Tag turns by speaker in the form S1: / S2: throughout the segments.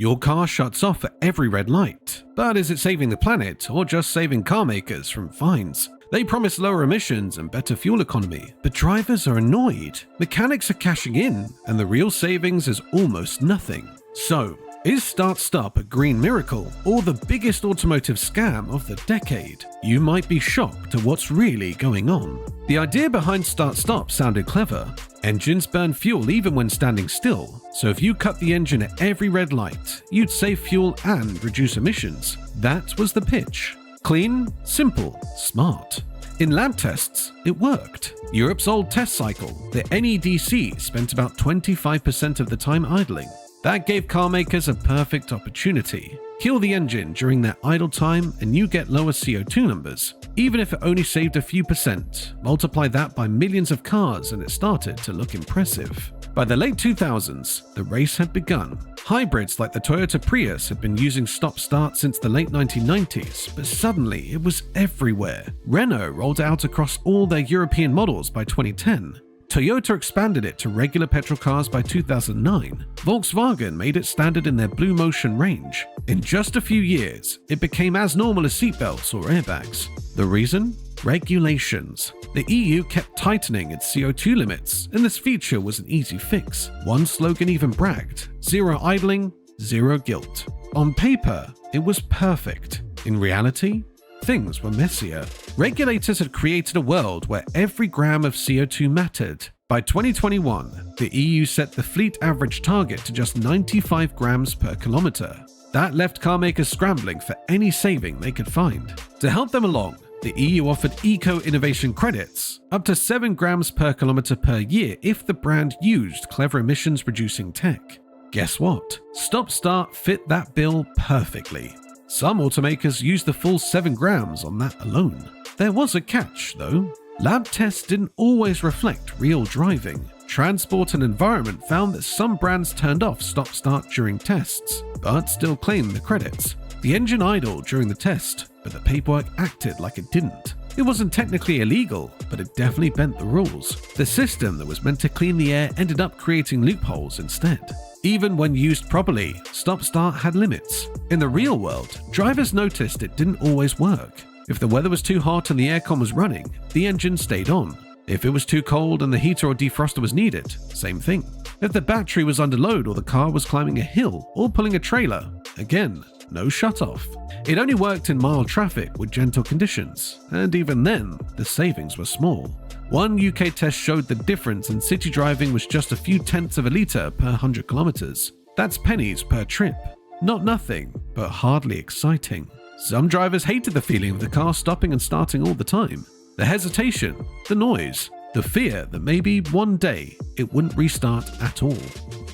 S1: Your car shuts off at every red light. But is it saving the planet or just saving car makers from fines? They promise lower emissions and better fuel economy, but drivers are annoyed. Mechanics are cashing in, and the real savings is almost nothing. So, is start-stop a green miracle or the biggest automotive scam of the decade? You might be shocked at what's really going on. The idea behind start-stop sounded clever. Engines burn fuel even when standing still, so if you cut the engine at every red light, you'd save fuel and reduce emissions. That was the pitch. Clean, simple, smart. In lab tests, it worked. Europe's old test cycle, the NEDC, spent about 25% of the time idling. That gave car makers a perfect opportunity. Kill the engine during their idle time and you get lower CO2 numbers. Even if it only saved a few percent, multiply that by millions of cars and it started to look impressive. By the late 2000s, the race had begun. Hybrids like the Toyota Prius had been using stop-start since the late 1990s, but suddenly it was everywhere. Renault rolled it out across all their European models by 2010. Toyota expanded it to regular petrol cars by 2009. Volkswagen made it standard in their Blue Motion range. In just a few years, it became as normal as seatbelts or airbags. The reason? Regulations. The EU kept tightening its CO2 limits, and this feature was an easy fix. One slogan even bragged, "Zero idling, zero guilt." On paper, it was perfect. In reality, things were messier. Regulators had created a world where every gram of CO2 mattered. By 2021, the EU set the fleet average target to just 95 grams per kilometer. That left car makers scrambling for any saving they could find. To help them along, the EU offered eco-innovation credits, up to 7 grams per kilometer per year if the brand used clever emissions-reducing tech. Guess what? Stop-start fit that bill perfectly. Some automakers used the full 7 grams on that alone. There was a catch, though. Lab tests didn't always reflect real driving. Transport and Environment found that some brands turned off stop-start during tests, but still claimed the credits. The engine idled during the test, but the paperwork acted like it didn't. It wasn't technically illegal, but it definitely bent the rules. The system that was meant to clean the air ended up creating loopholes instead. Even when used properly, stop-start had limits. In the real world, drivers noticed it didn't always work. If the weather was too hot and the aircon was running, the engine stayed on. If it was too cold and the heater or defroster was needed, same thing. If the battery was under load or the car was climbing a hill or pulling a trailer, again, no shutoff. It only worked in mild traffic with gentle conditions, and even then, the savings were small. One UK test showed the difference in city driving was just a few tenths of a litre per 100 kilometers. That's pennies per trip. Not nothing, but hardly exciting. Some drivers hated the feeling of the car stopping and starting all the time. The hesitation, the noise, the fear that maybe one day it wouldn't restart at all.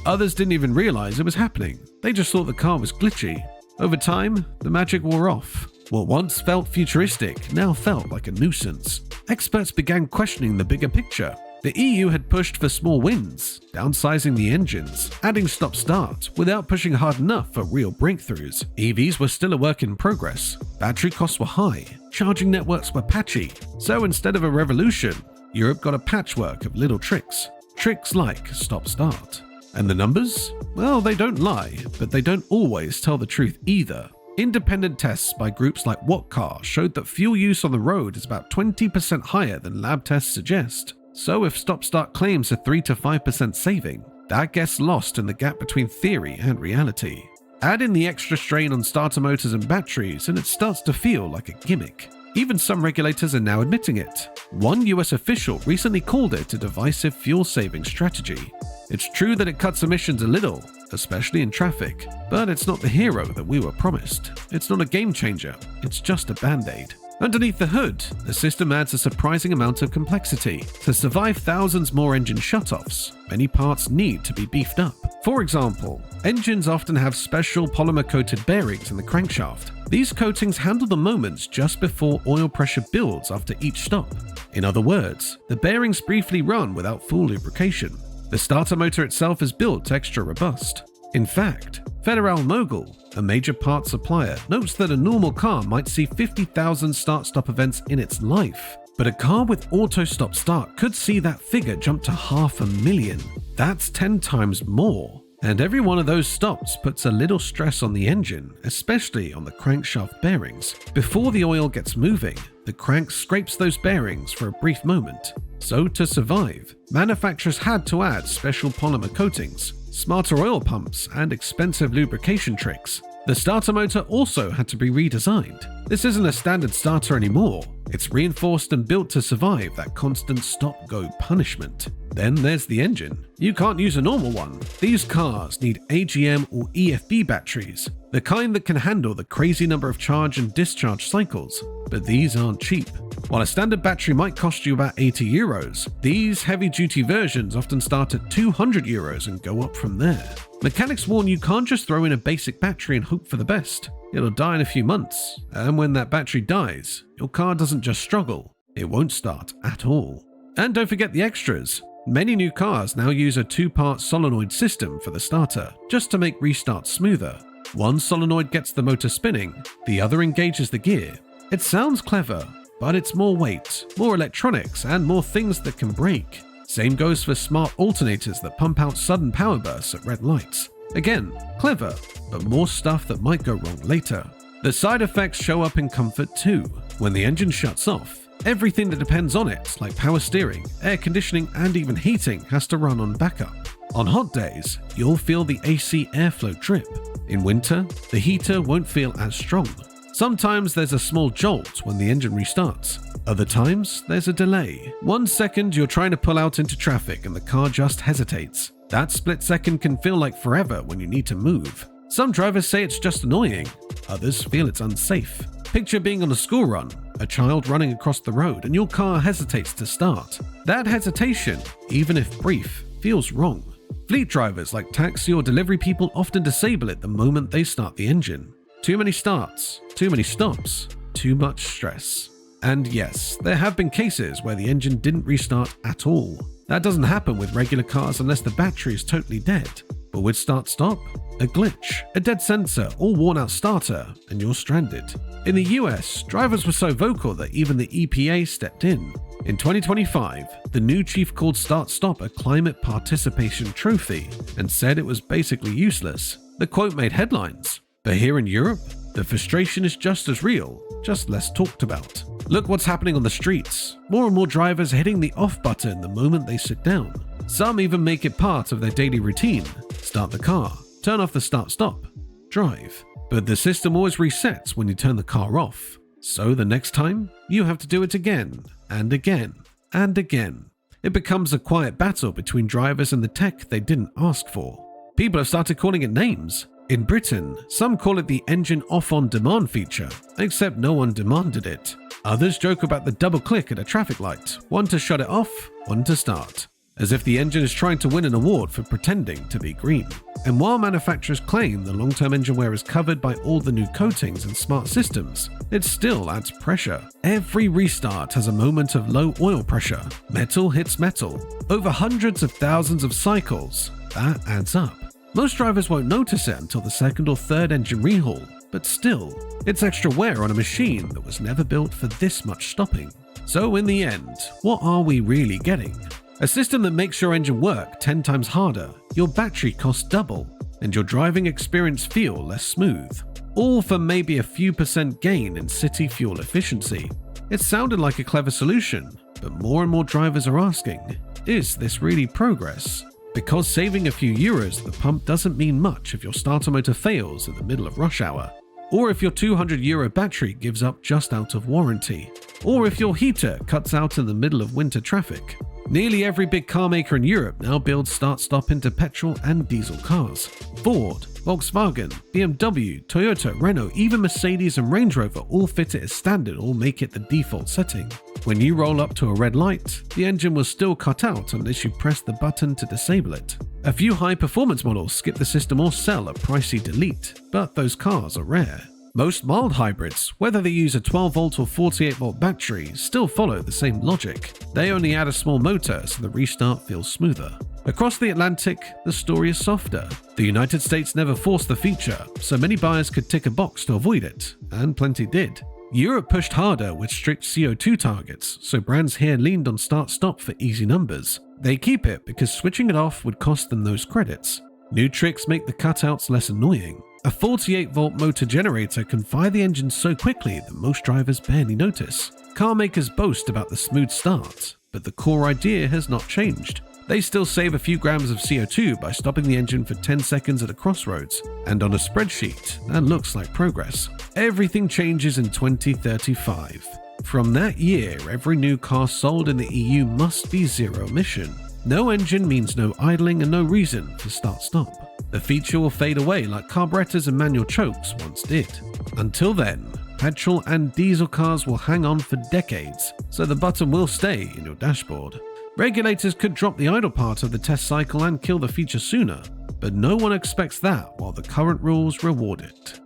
S1: Others didn't even realize it was happening. They just thought the car was glitchy. Over time, the magic wore off. What once felt futuristic now felt like a nuisance. Experts began questioning the bigger picture. The EU had pushed for small wins, downsizing the engines, adding stop-start without pushing hard enough for real breakthroughs. EVs were still a work in progress. Battery costs were high. Charging networks were patchy. So instead of a revolution, Europe got a patchwork of little tricks. Tricks like stop-start. And the numbers? Well, they don't lie, but they don't always tell the truth either. Independent tests by groups like What Car showed that fuel use on the road is about 20% higher than lab tests suggest. So if stop-start claims a 3 to 5% saving, that gets lost in the gap between theory and reality. Add in the extra strain on starter motors and batteries and it starts to feel like a gimmick. Even some regulators are now admitting it. One US official recently called it a divisive fuel-saving strategy. It's true that it cuts emissions a little, especially in traffic, but it's not the hero that we were promised. It's not a game changer, it's just a band-aid. Underneath the hood, the system adds a surprising amount of complexity. To survive thousands more engine shutoffs, many parts need to be beefed up. For example, engines often have special polymer-coated bearings in the crankshaft. These coatings handle the moments just before oil pressure builds after each stop. In other words, the bearings briefly run without full lubrication. The starter motor itself is built extra robust. In fact, Federal Mogul, a major parts supplier, notes that a normal car might see 50,000 start-stop events in its life, but a car with auto stop-start could see that figure jump to 500,000. That's 10 times more. And every one of those stops puts a little stress on the engine, especially on the crankshaft bearings. Before the oil gets moving, the crank scrapes those bearings for a brief moment. So to survive, manufacturers had to add special polymer coatings, smarter oil pumps, and expensive lubrication tricks. The starter motor also had to be redesigned. This isn't a standard starter anymore. It's reinforced and built to survive that constant stop-go punishment. Then there's the engine. You can't use a normal one. These cars need AGM or EFB batteries, the kind that can handle the crazy number of charge and discharge cycles. But these aren't cheap. While a standard battery might cost you about €80, these heavy-duty versions often start at €200 and go up from there. Mechanics warn you can't just throw in a basic battery and hope for the best. It'll die in a few months, and when that battery dies, your car doesn't just struggle, it won't start at all. And don't forget the extras. Many new cars now use a 2-part solenoid system for the starter, just to make restarts smoother. One solenoid gets the motor spinning, the other engages the gear. It sounds clever, but it's more weight, more electronics, and more things that can break. Same goes for smart alternators that pump out sudden power bursts at red lights. Again, clever, but more stuff that might go wrong later. The side effects show up in comfort too. When the engine shuts off, everything that depends on it, like power steering, air conditioning, and even heating, has to run on backup. On hot days, you'll feel the AC airflow drip. In winter, the heater won't feel as strong. Sometimes there's a small jolt when the engine restarts. Other times, there's a delay. 1 second you're trying to pull out into traffic and the car just hesitates. That split second can feel like forever when you need to move. Some drivers say it's just annoying. Others feel it's unsafe. Picture being on a school run, a child running across the road, and your car hesitates to start. That hesitation, even if brief, feels wrong. Fleet drivers like taxi or delivery people often disable it the moment they start the engine. Too many starts, too many stops, too much stress. And yes, there have been cases where the engine didn't restart at all. That doesn't happen with regular cars unless the battery is totally dead. But with start-stop, a glitch, a dead sensor, or worn-out starter, and you're stranded. In the US, drivers were so vocal that even the EPA stepped in. In 2025, the new chief called start-stop a climate participation trophy and said it was basically useless. The quote made headlines. But here in Europe, the frustration is just as real, just less talked about. Look what's happening on the streets. More and more drivers are hitting the off button the moment they sit down. Some even make it part of their daily routine. Start the car, turn off the start-stop, drive. But the system always resets when you turn the car off. So the next time, you have to do it again, and again, and again. It becomes a quiet battle between drivers and the tech they didn't ask for. People have started calling it names. In Britain, some call it the engine off-on-demand feature, except no one demanded it. Others joke about the double click at a traffic light, one to shut it off, one to start, as if the engine is trying to win an award for pretending to be green. And while manufacturers claim the long-term engine wear is covered by all the new coatings and smart systems, it still adds pressure. Every restart has a moment of low oil pressure. Metal hits metal. Over hundreds of thousands of cycles. That adds up. Most drivers won't notice it until the second or third engine rehaul, but still, it's extra wear on a machine that was never built for this much stopping. So in the end, what are we really getting? A system that makes your engine work 10 times harder, your battery costs double, and your driving experience feel less smooth. All for maybe a few % gain in city fuel efficiency. It sounded like a clever solution, but more and more drivers are asking, is this really progress? Because saving a few euros at the pump doesn't mean much if your starter motor fails in the middle of rush hour, or if your €200 battery gives up just out of warranty, or if your heater cuts out in the middle of winter traffic. Nearly every big car maker in Europe now builds start-stop into petrol and diesel cars. Ford, Volkswagen, BMW, Toyota, Renault, even Mercedes and Range Rover all fit it as standard or make it the default setting. When you roll up to a red light, the engine will still cut out unless you press the button to disable it. A few high-performance models skip the system or sell a pricey delete, but those cars are rare. Most mild hybrids, whether they use a 12-volt or 48-volt battery, still follow the same logic. They only add a small motor so the restart feels smoother. Across the Atlantic, the story is softer. The United States never forced the feature, so many buyers could tick a box to avoid it, and plenty did. Europe pushed harder with strict CO2 targets, so brands here leaned on start-stop for easy numbers. They keep it because switching it off would cost them those credits. New tricks make the cutouts less annoying. A 48-volt motor generator can fire the engine so quickly that most drivers barely notice. Car makers boast about the smooth start, but the core idea has not changed. They still save a few grams of CO2 by stopping the engine for 10 seconds at a crossroads, and on a spreadsheet, that looks like progress. Everything changes in 2035. From that year, every new car sold in the EU must be zero emission. No engine means no idling and no reason for start-stop. The feature will fade away like carburetors and manual chokes once did. Until then, petrol and diesel cars will hang on for decades, so the button will stay in your dashboard. Regulators could drop the idle part of the test cycle and kill the feature sooner, but no one expects that while the current rules reward it.